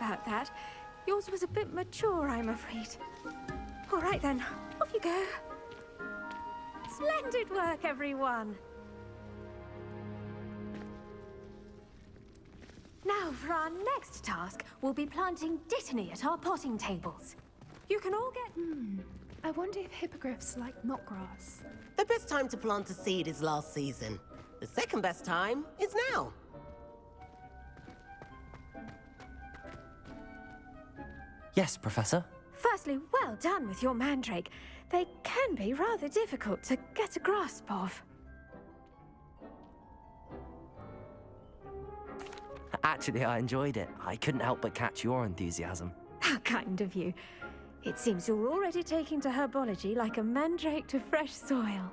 about that. Yours was a bit mature, I'm afraid. All right then, off you go. Splendid work, everyone. Now, for our next task, we'll be planting dittany at our potting tables. You can all get... I wonder if hippogriffs like knotgrass. The best time to plant a seed is last season. The second best time is now. Yes, Professor. Firstly, well done with your mandrake. They can be rather difficult to get a grasp of. Actually, I enjoyed it. I couldn't help but catch your enthusiasm. How kind of you. It seems you're already taking to herbology like a mandrake to fresh soil.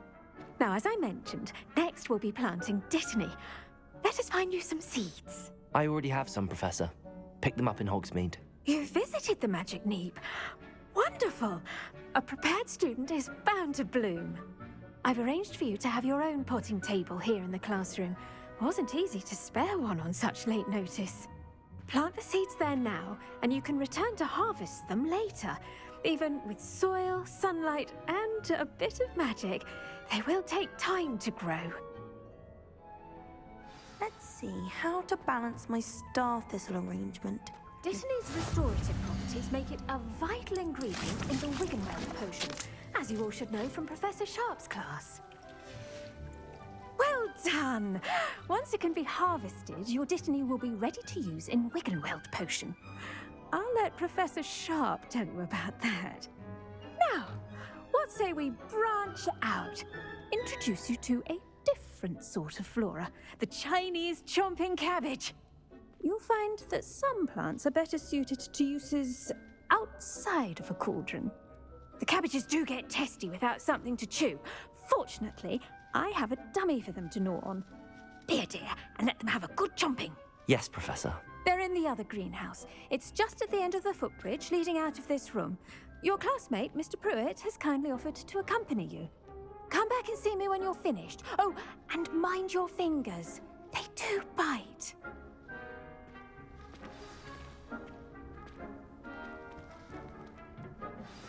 Now, as I mentioned, next we'll be planting dittany. Let us find you some seeds. I already have some, Professor. Picked them up in Hogsmeade. You visited the Magic Neep. Wonderful! A prepared student is bound to bloom. I've arranged for you to have your own potting table here in the classroom. Wasn't easy to spare one on such late notice. Plant the seeds there now, and you can return to harvest them later. Even with soil, sunlight, and a bit of magic, they will take time to grow. Let's see how to balance my star thistle arrangement. Dittany's restorative properties make it a vital ingredient in the Wiggenweld potion, as you all should know from Professor Sharp's class. Well done! Once it can be harvested, your dittany will be ready to use in Wiggenweld potion. I'll let Professor Sharp tell you about that. Now, what say we branch out? Introduce you to a different sort of flora, the Chinese chomping cabbage. You'll find that some plants are better suited to uses outside of a cauldron. The cabbages do get testy without something to chew. Fortunately, I have a dummy for them to gnaw on. Be a dear and let them have a good chomping. Yes, Professor. They're in the other greenhouse. It's just at the end of the footbridge leading out of this room. Your classmate, Mr. Pruitt, has kindly offered to accompany you. Come back and see me when you're finished. Oh, and mind your fingers. They do bite.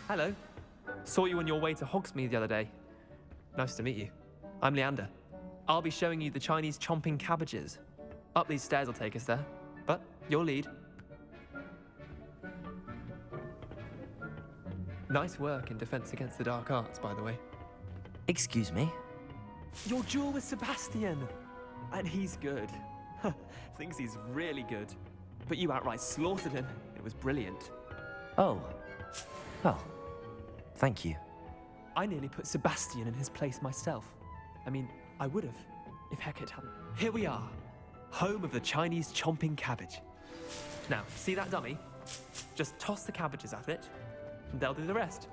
Hello. Saw you on your way to Hogsmeade the other day. Nice to meet you. I'm Leander. I'll be showing you the Chinese chomping cabbages. Up these stairs will take us there, but you'll lead. Nice work in Defense Against the Dark Arts, by the way. Excuse me? Your duel with Sebastian! And he's good. Thinks he's really good. But you outright slaughtered him. It was brilliant. Oh. Well, thank you. I nearly put Sebastian in his place myself. I mean, I would have, if Hecate hadn't. Here we are, home of the Chinese chomping cabbage. Now, see that dummy? Just toss the cabbages at it, and they'll do the rest.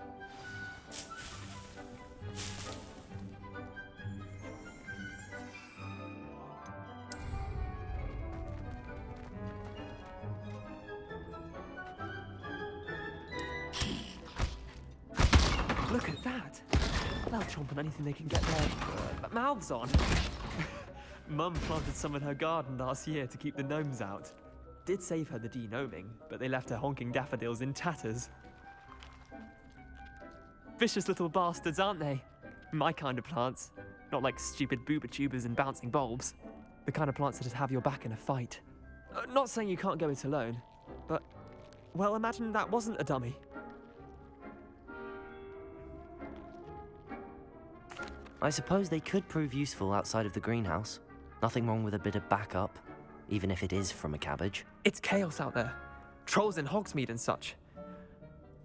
Look at that! They'll chomp on anything they can get their mouths on. Mum planted some in her garden last year to keep the gnomes out. Did save her the de-gnoming, but they left her honking daffodils in tatters. Vicious little bastards, aren't they? My kind of plants. Not like stupid booba tubers and bouncing bulbs. The kind of plants that'd have your back in a fight. Not saying you can't go it alone, but... well, imagine that wasn't a dummy. I suppose they could prove useful outside of the greenhouse. Nothing wrong with a bit of backup, even if it is from a cabbage. It's chaos out there. Trolls in Hogsmeade and such.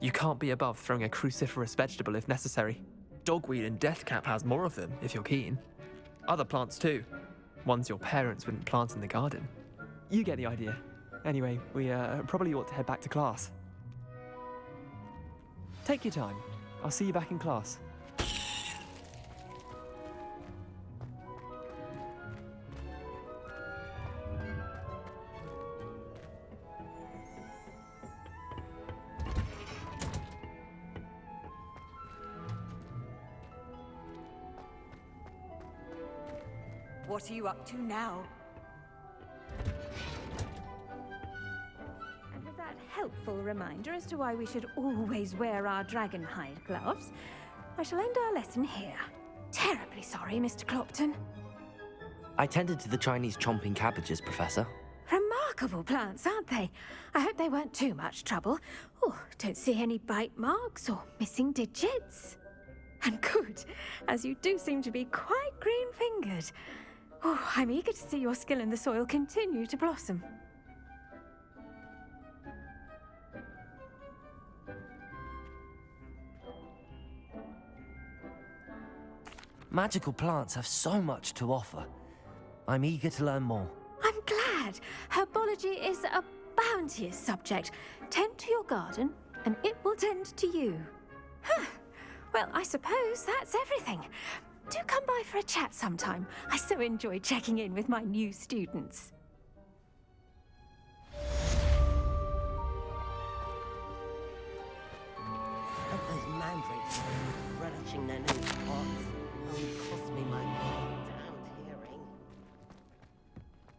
You can't be above throwing a cruciferous vegetable if necessary. Dogweed and deathcap has more of them, if you're keen. Other plants too. Ones your parents wouldn't plant in the garden. You get the idea. Anyway, we probably ought to head back to class. Take your time. I'll see you back in class. What are you up to now? And with that helpful reminder as to why we should always wear our dragonhide gloves, I shall end our lesson here. Terribly sorry, Mr. Clopton. I tended to the Chinese chomping cabbages, Professor. Remarkable plants, aren't they? I hope they weren't too much trouble. Oh, don't see any bite marks or missing digits. And good, as you do seem to be quite green-fingered. Oh, I'm eager to see your skill in the soil continue to blossom. Magical plants have so much to offer. I'm eager to learn more. I'm glad. Herbology is a bounteous subject. Tend to your garden, and it will tend to you. Huh. Well, I suppose that's everything. Do come by for a chat sometime. I so enjoy checking in with my new students. But those mandrakes relishing their new pots only cost me my sound hearing.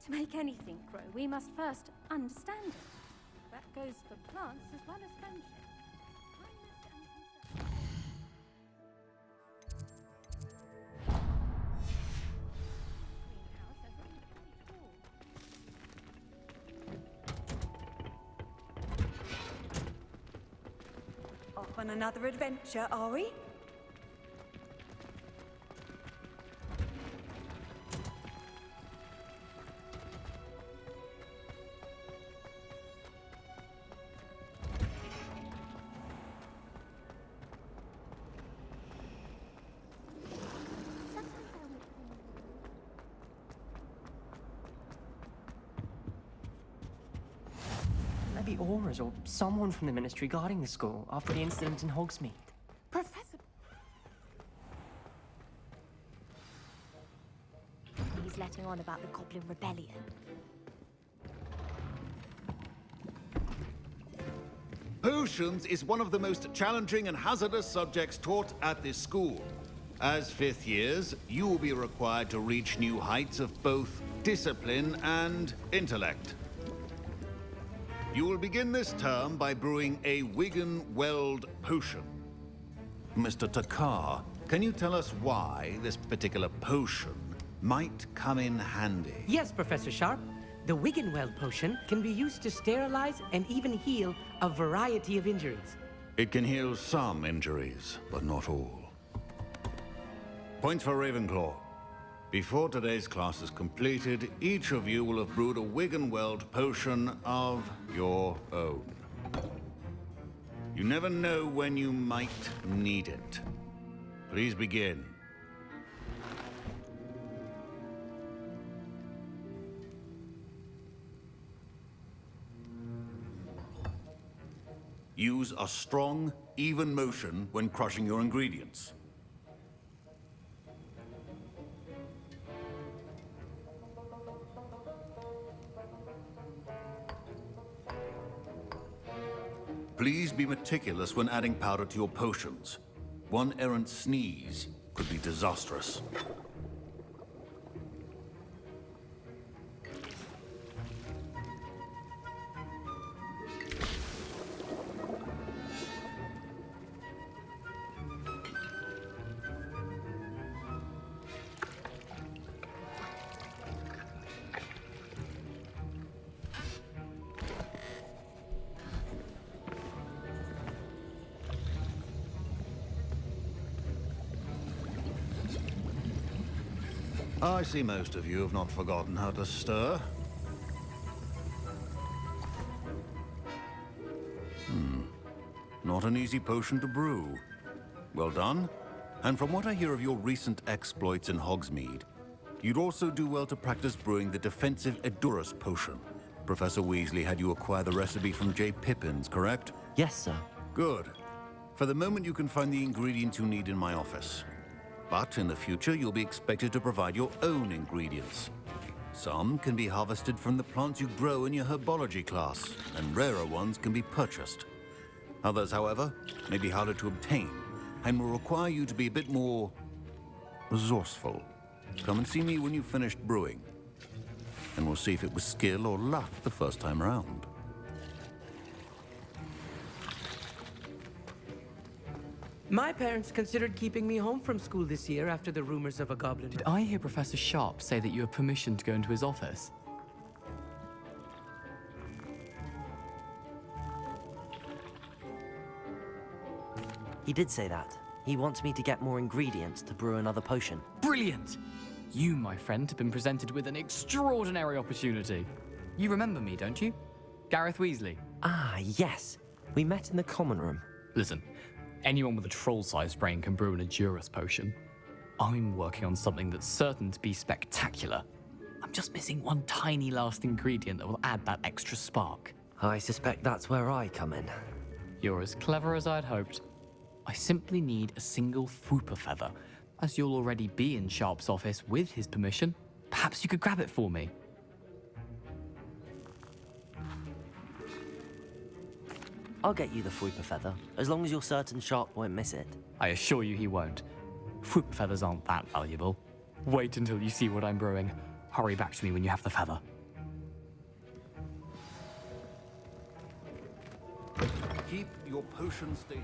To make anything grow, we must first understand it. That goes for plants as well as friendship. Kindness and concern. Greenhouse has only 44. Off on another adventure, are we? Maybe Aura's or someone from the Ministry guarding the school after the incident in Hogsmeade. Professor... He's letting on about the Goblin Rebellion. Potions is one of the most challenging and hazardous subjects taught at this school. As fifth years, you will be required to reach new heights of both discipline and intellect. You will begin this term by brewing a Wigan-Weld potion. Mr. Takar, can you tell us why this particular potion might come in handy? Yes, Professor Sharp. The Wiggenweld potion can be used to sterilize and even heal a variety of injuries. It can heal some injuries, but not all. Points for Ravenclaw. Before today's class is completed, each of you will have brewed a Wiggenweld potion of your own. You never know when you might need it. Please begin. Use a strong, even motion when crushing your ingredients. Please be meticulous when adding powder to your potions. One errant sneeze could be disastrous. I see most of you have not forgotten how to stir. Not an easy potion to brew. Well done. And from what I hear of your recent exploits in Hogsmeade, you'd also do well to practice brewing the defensive Edurus potion. Professor Weasley had you acquire the recipe from J. Pippins, correct? Yes, sir. Good. For the moment, you can find the ingredients you need in my office. But in the future, you'll be expected to provide your own ingredients. Some can be harvested from the plants you grow in your herbology class, and rarer ones can be purchased. Others, however, may be harder to obtain, and will require you to be a bit more resourceful. Come and see me when you've finished brewing, and we'll see if it was skill or luck the first time around. My parents considered keeping me home from school this year after the rumors of a goblin. Did I hear Professor Sharp say that you have permission to go into his office? He did say that. He wants me to get more ingredients to brew another potion. Brilliant! You, my friend, have been presented with an extraordinary opportunity. You remember me, don't you? Gareth Weasley. Ah, yes. We met in the common room. Listen, anyone with a troll-sized brain can brew an Adurus potion. I'm working on something that's certain to be spectacular. I'm just missing one tiny last ingredient that will add that extra spark. I suspect that's where I come in. You're as clever as I'd hoped. I simply need a single Fwooper feather. As you'll already be in Sharp's office with his permission, perhaps you could grab it for me. I'll get you the Fwooper feather, as long as you're certain Sharp won't miss it. I assure you he won't. Fwooper feathers aren't that valuable. Wait until you see what I'm brewing. Hurry back to me when you have the feather. Keep your potion station.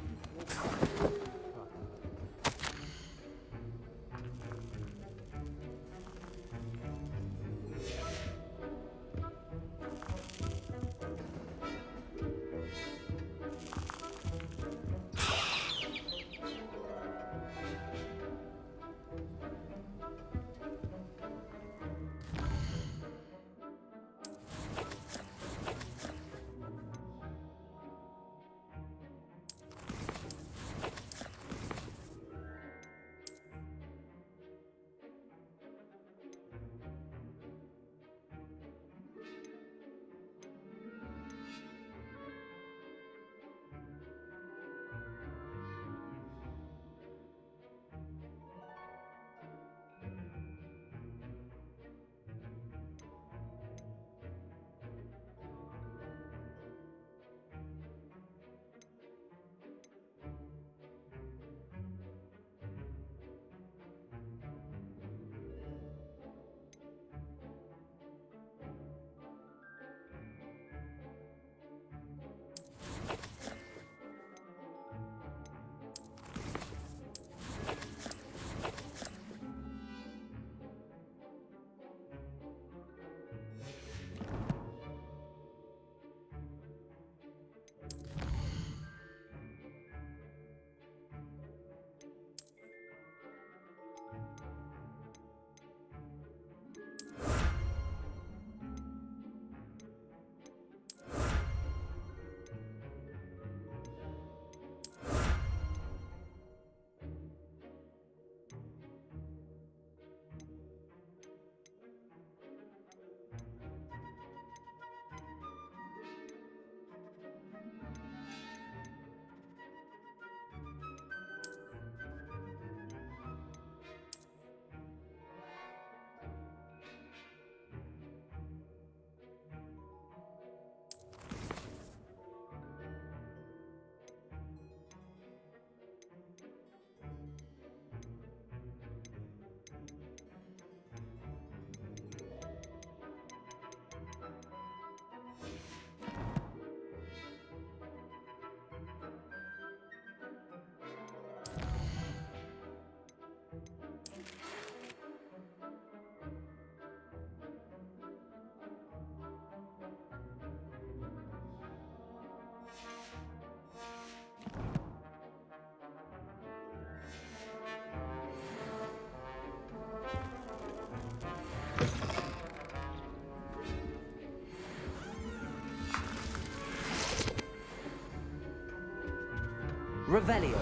Revelio.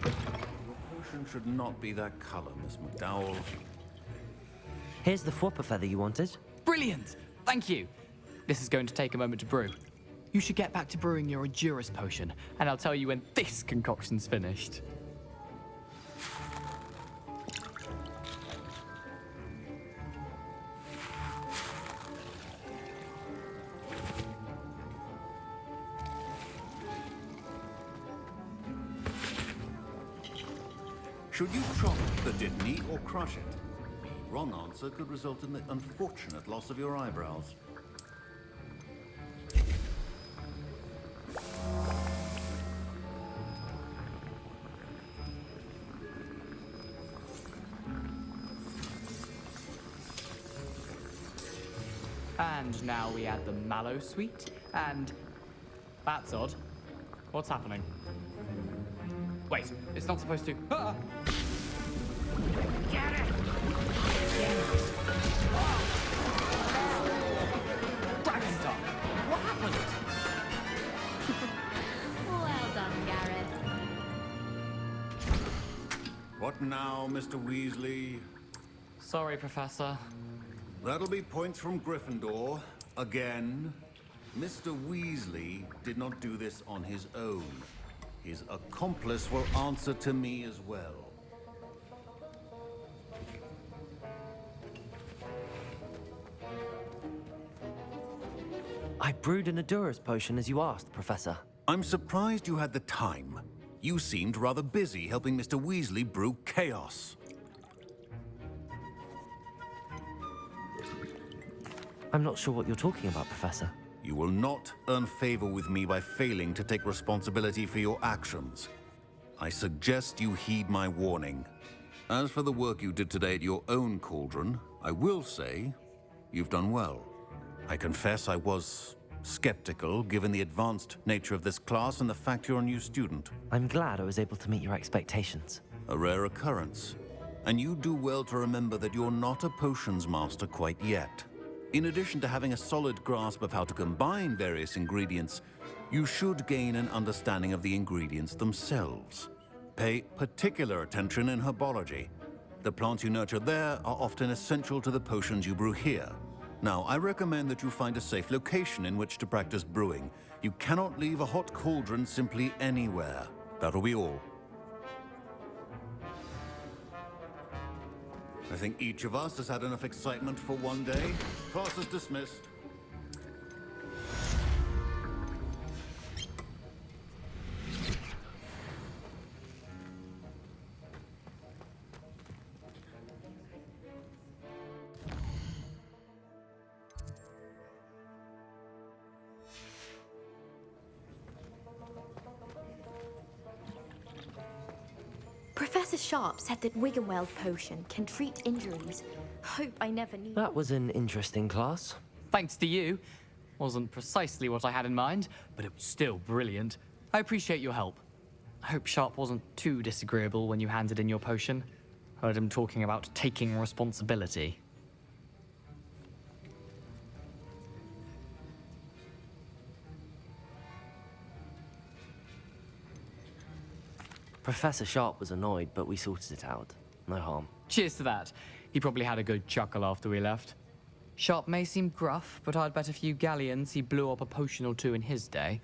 Your potion should not be that color, Miss McDowell. Here's the Fwooper feather you wanted. Brilliant! Thank you. This is going to take a moment to brew. You should get back to brewing your Adurus potion, and I'll tell you when this concoction's finished. Should you chop the Dittany or crush it? The wrong answer could result in the unfortunate loss of your eyebrows. And now we add the mallow sweet, and that's odd. What's happening? Wait, it's not supposed to. Ah! Get it! Dragon Star! What happened? Well done, Gareth. What now, Mr. Weasley? Sorry, Professor. That'll be points from Gryffindor. Again. Mr. Weasley did not do this on his own. His accomplice will answer to me as well. I brewed an Adurus potion as you asked, Professor. I'm surprised you had the time. You seemed rather busy helping Mr. Weasley brew chaos. I'm not sure what you're talking about, Professor. You will not earn favor with me by failing to take responsibility for your actions. I suggest you heed my warning. As for the work you did today at your own cauldron, I will say you've done well. I confess I was skeptical, given the advanced nature of this class and the fact you're a new student. I'm glad I was able to meet your expectations. A rare occurrence. And you do well to remember that you're not a potions master quite yet. In addition to having a solid grasp of how to combine various ingredients, you should gain an understanding of the ingredients themselves. Pay particular attention in herbology. The plants you nurture there are often essential to the potions you brew here. Now, I recommend that you find a safe location in which to practice brewing. You cannot leave a hot cauldron simply anywhere. That'll be all. I think each of us has had enough excitement for one day. Class is dismissed. Professor Sharp said that Wiggenweld potion can treat injuries. Hope I never need. That was an interesting class. Thanks to you. Wasn't precisely what I had in mind, but it was still brilliant. I appreciate your help. I hope Sharp wasn't too disagreeable when you handed in your potion. Heard him talking about taking responsibility. Professor Sharp was annoyed, but we sorted it out. No harm. Cheers to that. He probably had a good chuckle after we left. Sharp may seem gruff, but I'd bet a few galleons he blew up a potion or two in his day.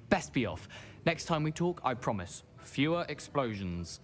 Best be off. Next time we talk, I promise, fewer explosions.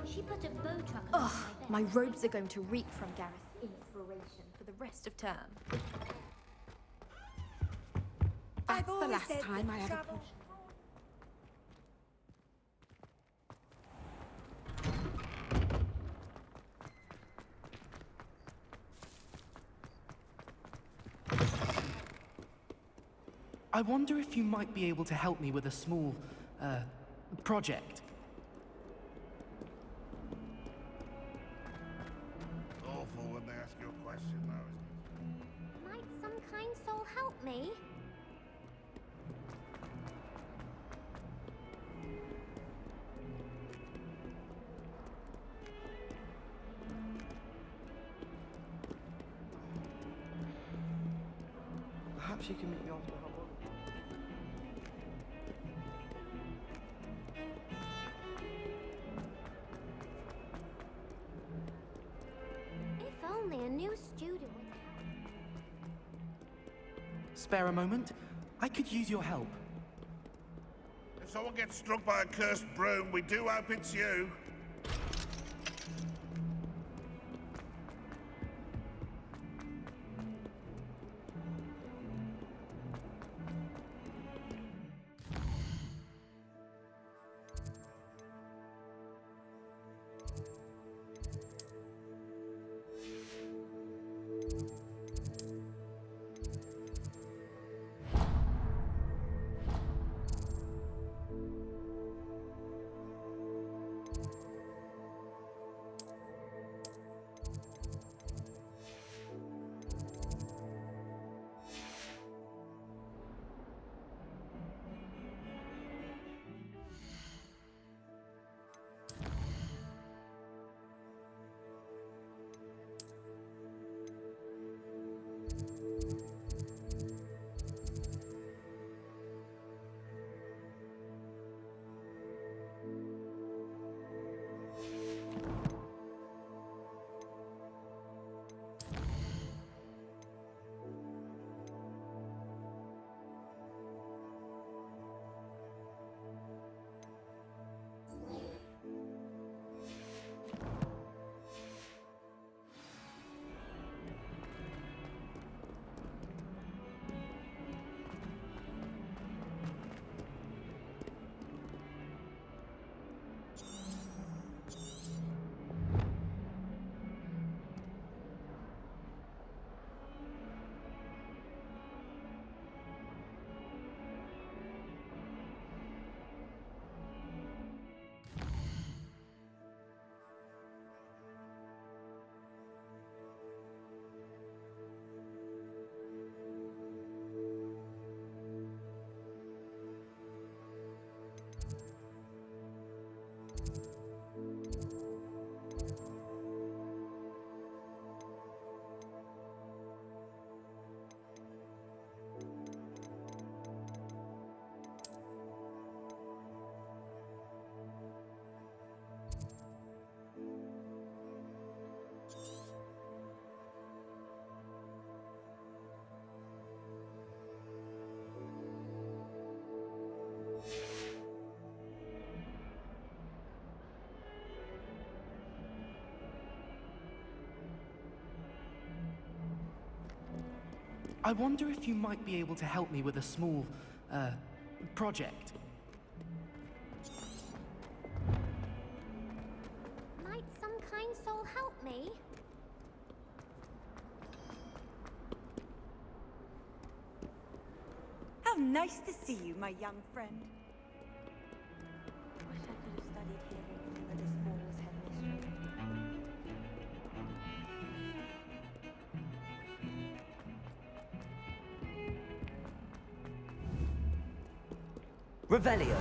She put a bow truck on my robes are going to reek from Gareth's inspiration for the rest of term. That's the last time I ever pushed. I wonder if you might be able to help me with a small, project. Awful when they ask you a question, though, isn't it? Might some kind soul help me? Perhaps you can meet me after Hogwarts. If only a new student would help. Spare a moment? I could use your help. If someone gets struck by a cursed broom, we do hope it's you. I wonder if you might be able to help me with a small, project. Might some kind soul help me? How nice to see you, my young friend. Wish I could have studied here where the school was headmistress. Revelio.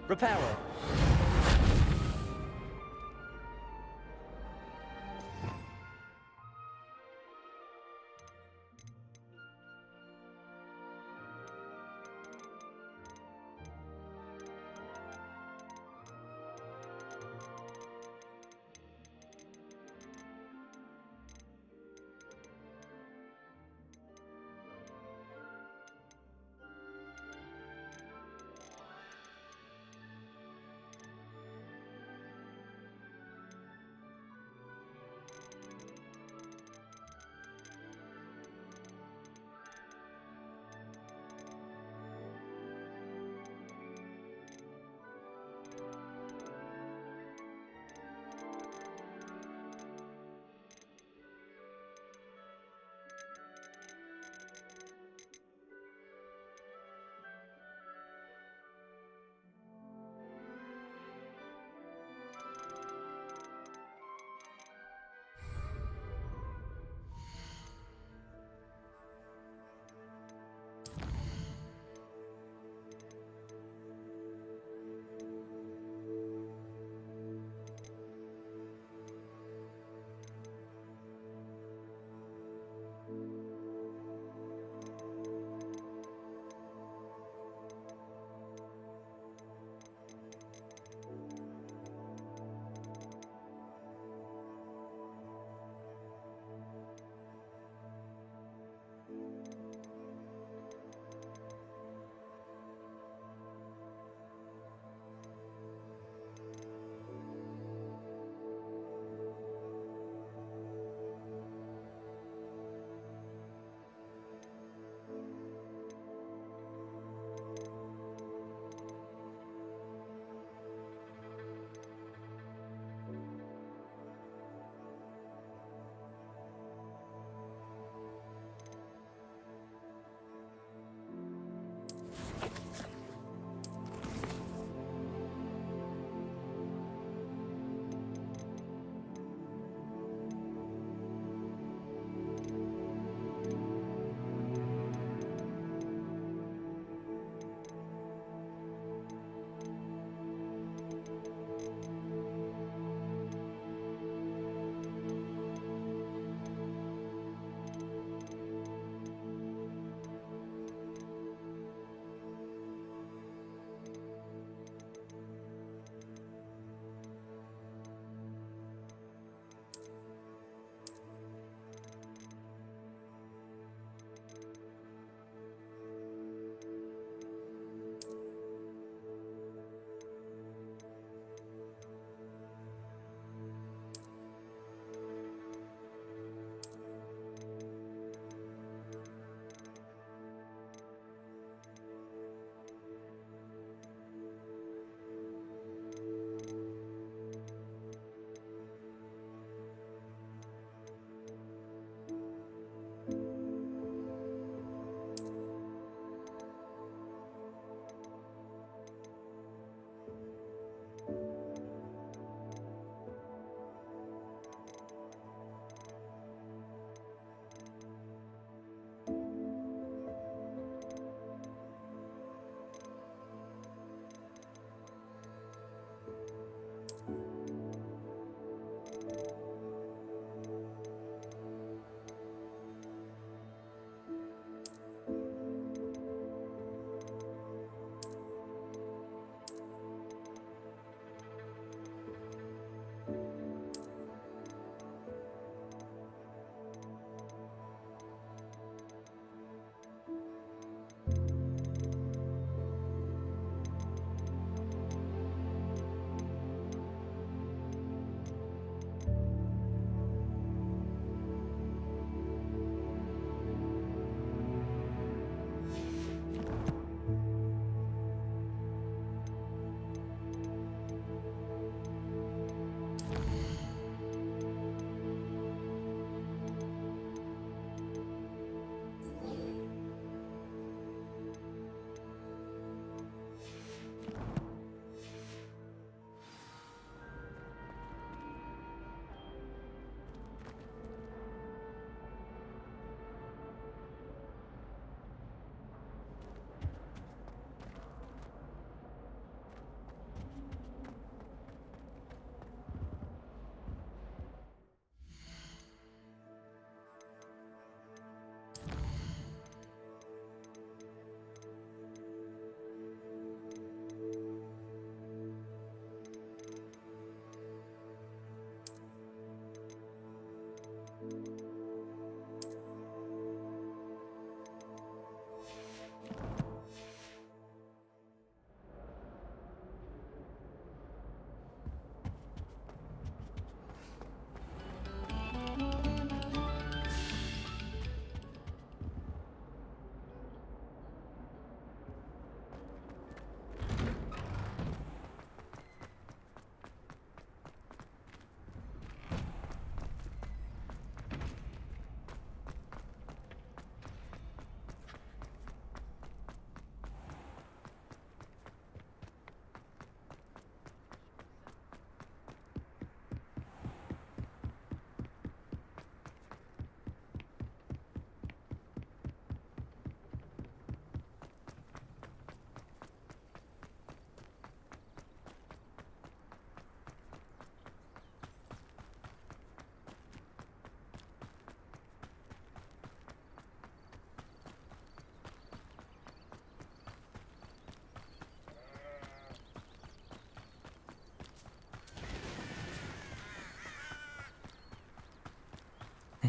Reparo.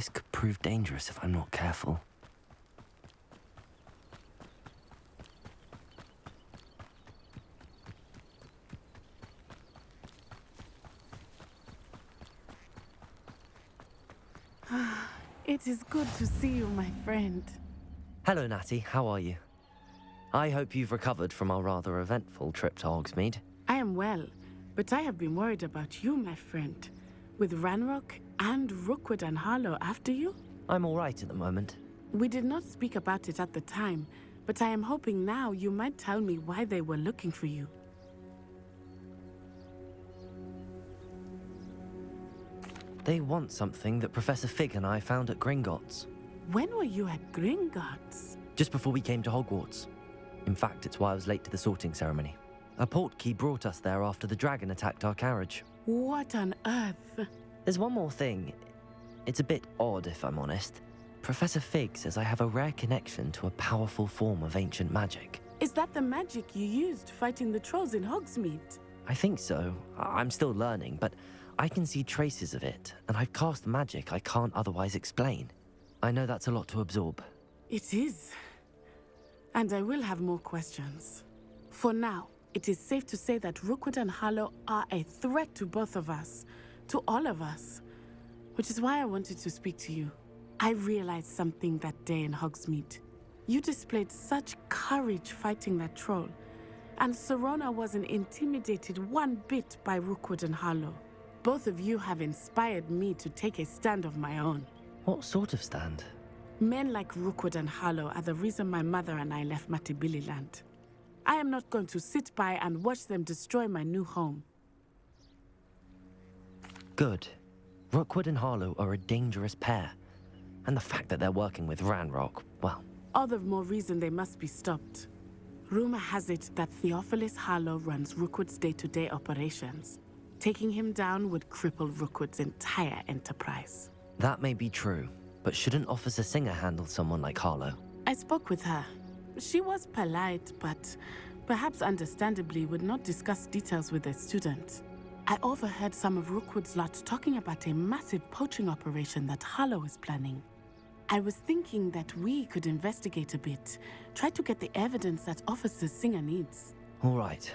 This could prove dangerous if I'm not careful. It is good to see you, my friend. Hello, Natty. How are you? I hope you've recovered from our rather eventful trip to Hogsmeade. I am well, but I have been worried about you, my friend. With Ranrock and Rookwood and Harlow after you? I'm all right at the moment. We did not speak about it at the time, but I am hoping now you might tell me why they were looking for you. They want something that Professor Fig and I found at Gringotts. When were you at Gringotts? Just before we came to Hogwarts. In fact, it's why I was late to the sorting ceremony. A portkey brought us there after the dragon attacked our carriage. What on earth? There's one more thing. It's a bit odd, if I'm honest. Professor Fig says I have a rare connection to a powerful form of ancient magic. Is that the magic you used fighting the trolls in Hogsmeade? I think so. I'm still learning, but I can see traces of it, and I've cast magic I can't otherwise explain. I know that's a lot to absorb. It is. And I will have more questions. For now, it is safe to say that Rookwood and Harlow are a threat to both of us, to all of us. Which is why I wanted to speak to you. I realized something that day in Hogsmeade. You displayed such courage fighting that troll, and Serona wasn't intimidated one bit by Rookwood and Harlow. Both of you have inspired me to take a stand of my own. What sort of stand? Men like Rookwood and Harlow are the reason my mother and I left Matabeleland. I am not going to sit by and watch them destroy my new home. Good. Rookwood and Harlow are a dangerous pair. And the fact that they're working with Ranrock, well... All the more reason they must be stopped. Rumor has it that Theophilus Harlow runs Rookwood's day-to-day operations. Taking him down would cripple Rookwood's entire enterprise. That may be true, but shouldn't Officer Singer handle someone like Harlow? I spoke with her. She was polite, but perhaps understandably would not discuss details with a student. I overheard some of Rookwood's lot talking about a massive poaching operation that Harlow is planning. I was thinking that we could investigate a bit, try to get the evidence that Officer Singer needs. All right,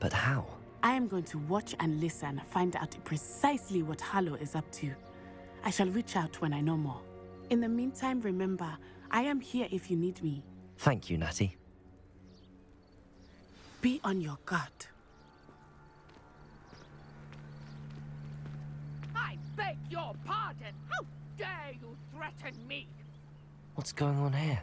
but how? I am going to watch and listen, find out precisely what Harlow is up to. I shall reach out when I know more. In the meantime, remember, I am here if you need me. Thank you, Natty. Be on your guard. I beg your pardon! How dare you threaten me? What's going on here?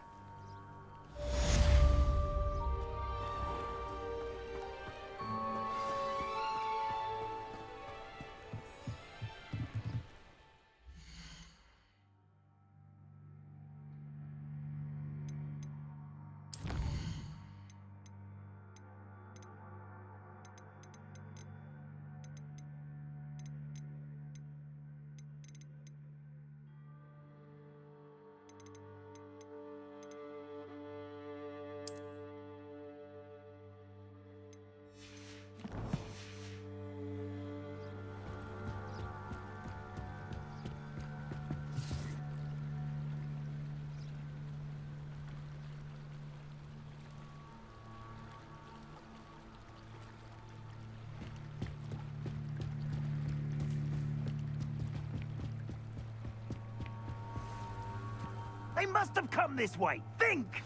They must have come this way. Think!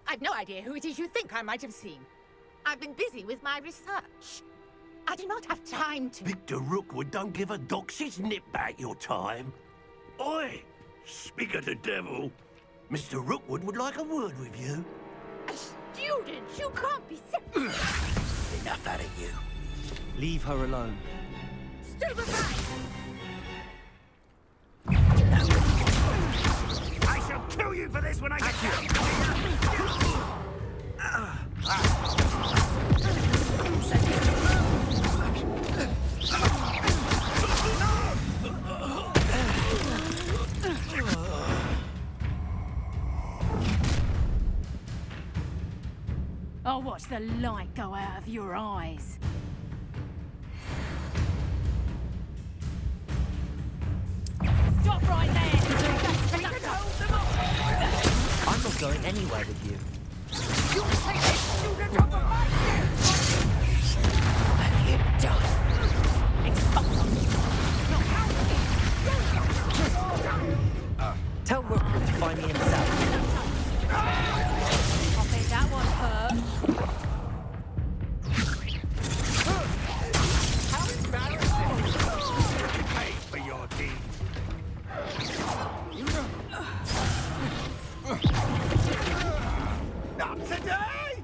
I've no idea who it is you think I might have seen. I've been busy with my research. I do not have time to... Victor Rookwood don't give a doxy's nip back your time. Oi! Speak of the devil. Mr. Rookwood would like a word with you. A student? You can't be serious. Enough out of you. Leave her alone. Stupefy! I shall kill you for this when I get you! I'll watch the light go out of your eyes. Stop right there! Hold them off! I'm not going anywhere with you. You take this student off of my What have you done? Expose them! No, Tell Rookwood to find me himself. I think that one hurt. How embarrassing! You pay for your deeds. Not today!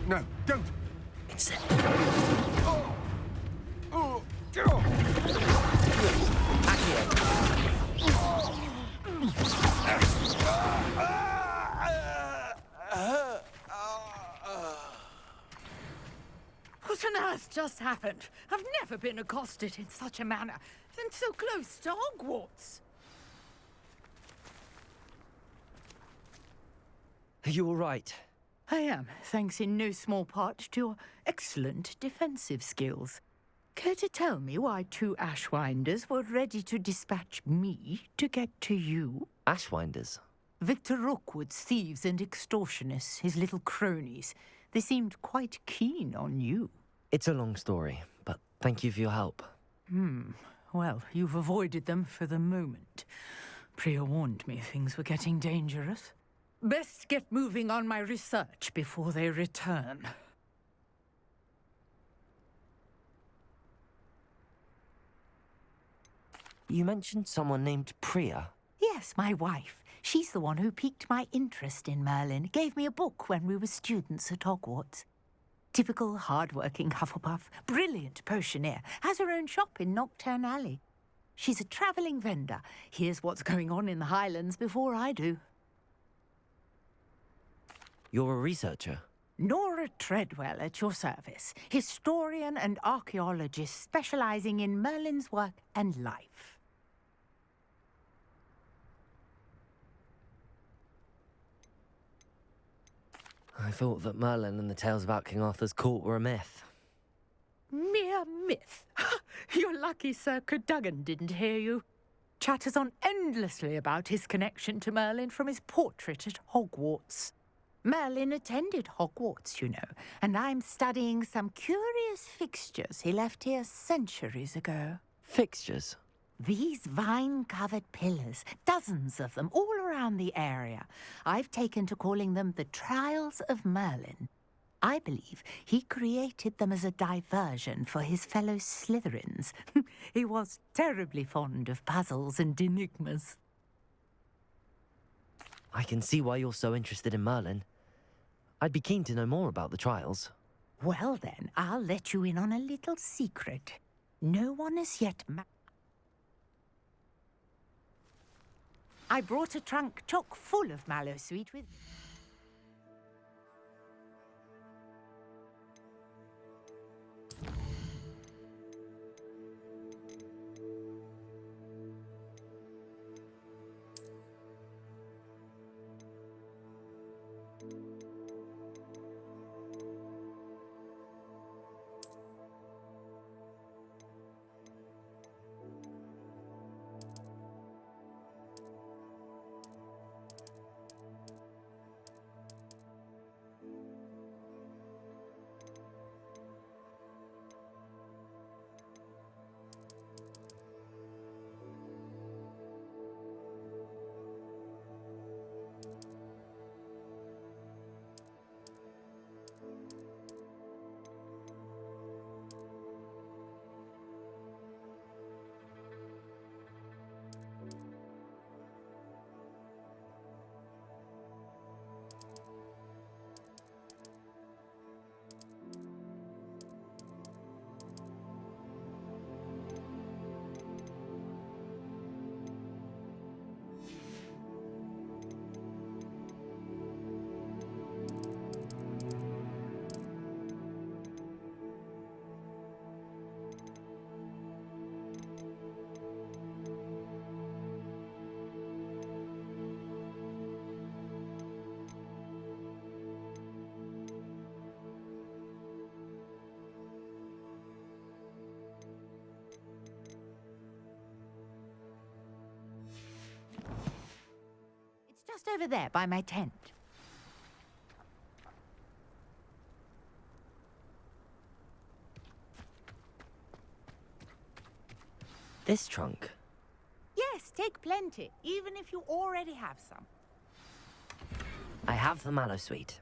No, don't! It's What on earth just happened? I've never been accosted in such a manner, and so close to Hogwarts. Are you all right? I am, thanks in no small part to your excellent defensive skills. Care to tell me why 2 Ashwinders were ready to dispatch me to get to you? Ashwinders? Victor Rookwood's thieves and extortionists, his little cronies. They seemed quite keen on you. It's a long story, but thank you for your help. Well, you've avoided them for the moment. Priya warned me things were getting dangerous. Best get moving on my research before they return. You mentioned someone named Priya. Yes, my wife. She's the one who piqued my interest in Merlin, gave me a book when we were students at Hogwarts. Typical hard-working Hufflepuff, brilliant potioneer, has her own shop in Nocturne Alley. She's a travelling vendor, hears what's going on in the Highlands before I do. You're a researcher? Nora Treadwell at your service, historian and archaeologist specialising in Merlin's work and life. I thought that Merlin and the tales about King Arthur's court were a myth. Mere myth. You're lucky Sir Cadogan didn't hear you. Chatters on endlessly about his connection to Merlin from his portrait at Hogwarts. Merlin attended Hogwarts, you know, and I'm studying some curious fixtures he left here centuries ago. Fixtures? These vine-covered pillars, dozens of them, all around the area. I've taken to calling them the Trials of Merlin. I believe he created them as a diversion for his fellow Slytherins. He was terribly fond of puzzles and enigmas. I can see why you're so interested in Merlin. I'd be keen to know more about the trials. Well then, I'll let you in on a little secret. No one has yet I brought a trunk chock full of Mallowsweet with me. just over there by my tent. This trunk? Yes, take plenty, even if you already have some. I have the mallow sweet.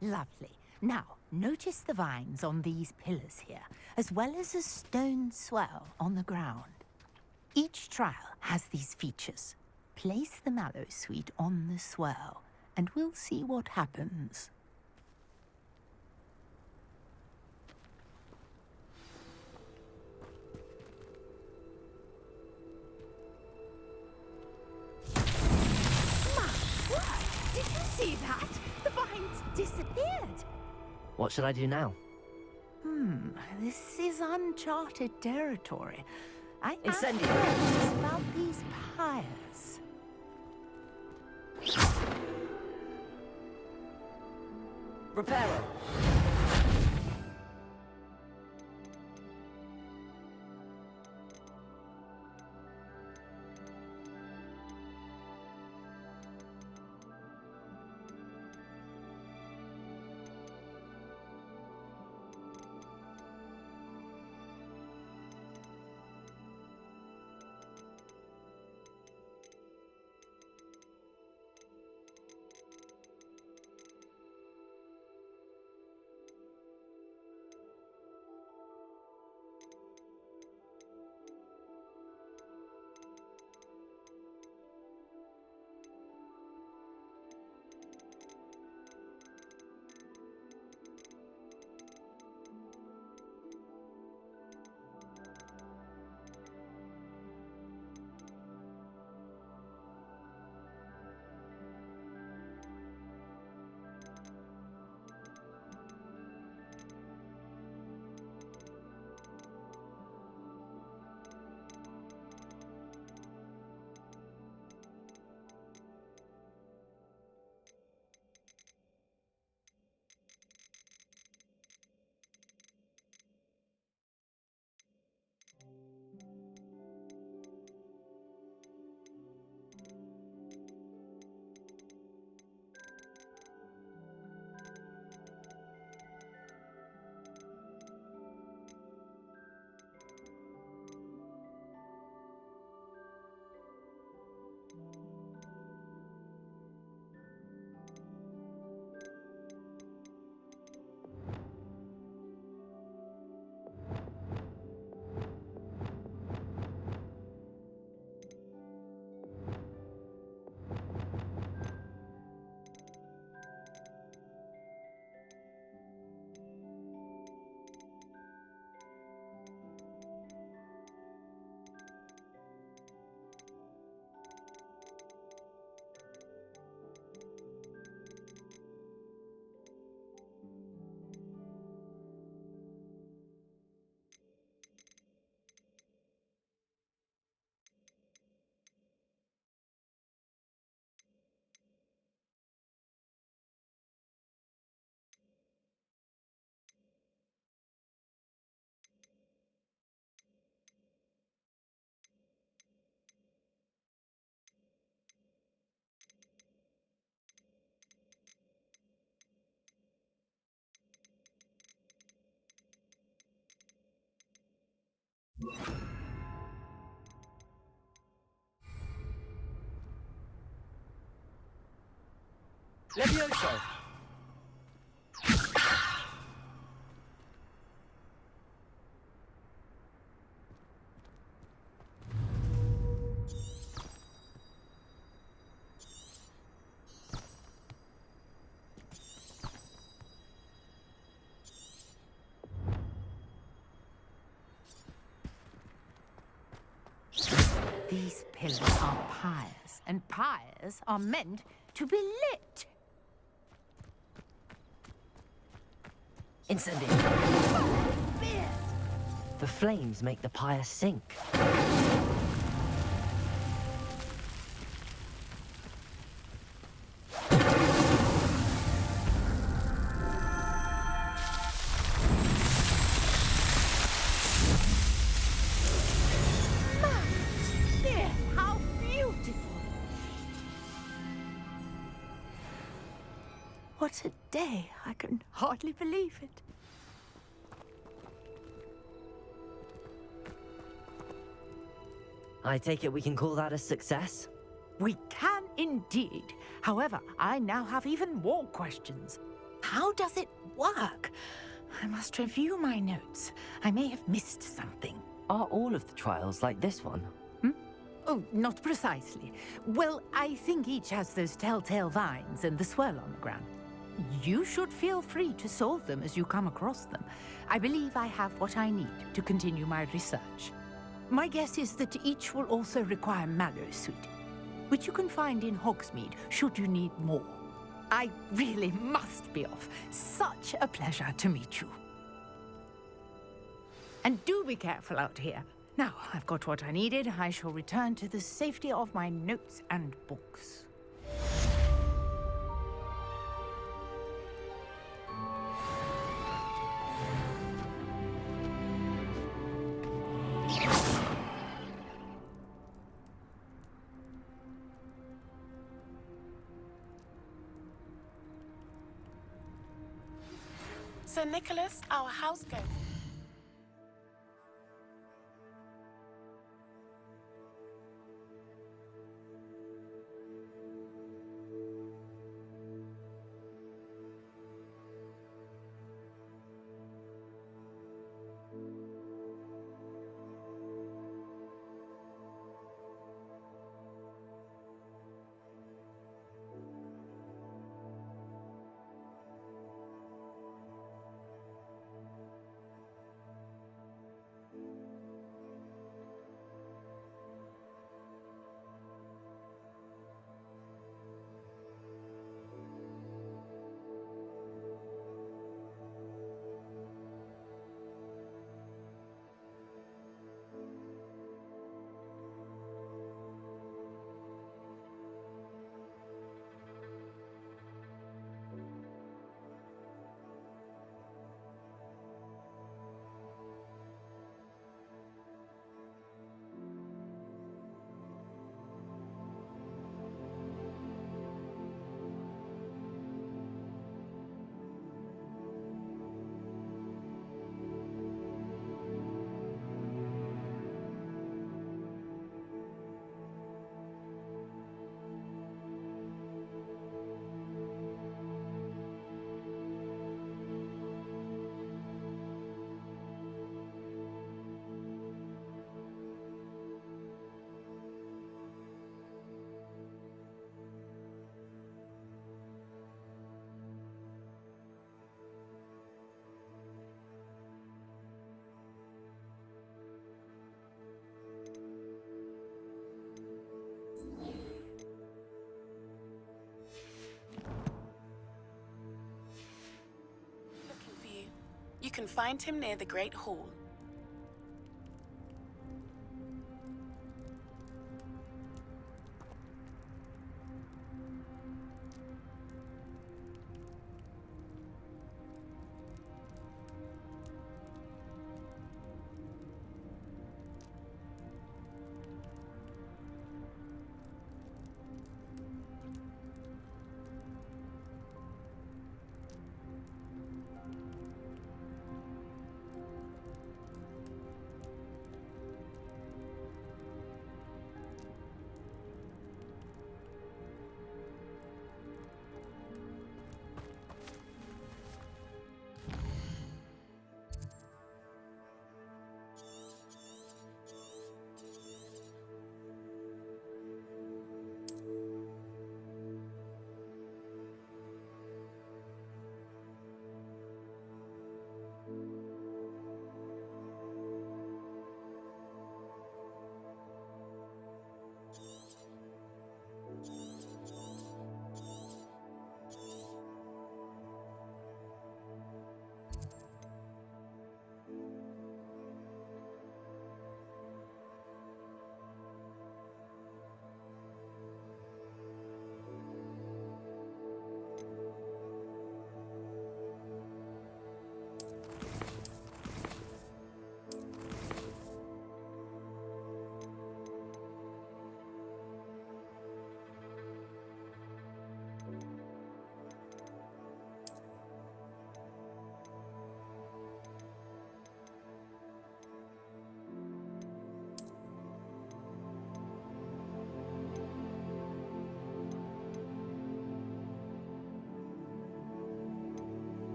Lovely. Now, notice the vines on these pillars here, as well as a stone swell on the ground. Each trial has these features. Place the mallow sweet on the swell, and we'll see what happens. Did you see that? The vines disappeared. What should I do now? This is uncharted territory. I Incendio! asked about these pyres. Reparo! Levioso! These pillars are pyres, and pyres are meant to be lit. Incendio! The flames make the pyre sink. What a day. I can hardly believe it. I take it we can call that a success? We can indeed. However, I now have even more questions. How does it work? I must review my notes. I may have missed something. Are all of the trials like this one? Oh, not precisely. Well, I think each has those telltale vines and the swirl on the ground. You should feel free to solve them as you come across them. I believe I have what I need to continue my research. My guess is that each will also require Mallow Sweet, which you can find in Hogsmeade should you need more. I really must be off. Such a pleasure to meet you. And do be careful out here. Now, I've got what I needed. I shall return to the safety of my notes and books. Sir Nicholas, our house ghost. You can find him near the Great Hall.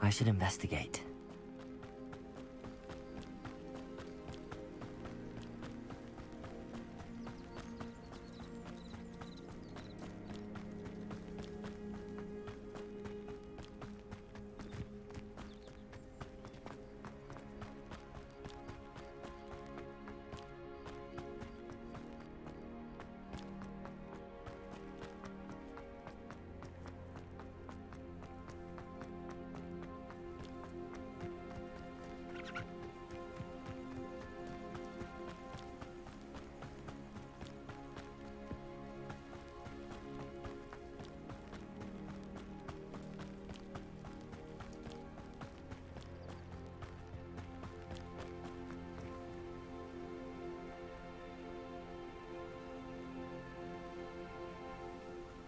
I should investigate.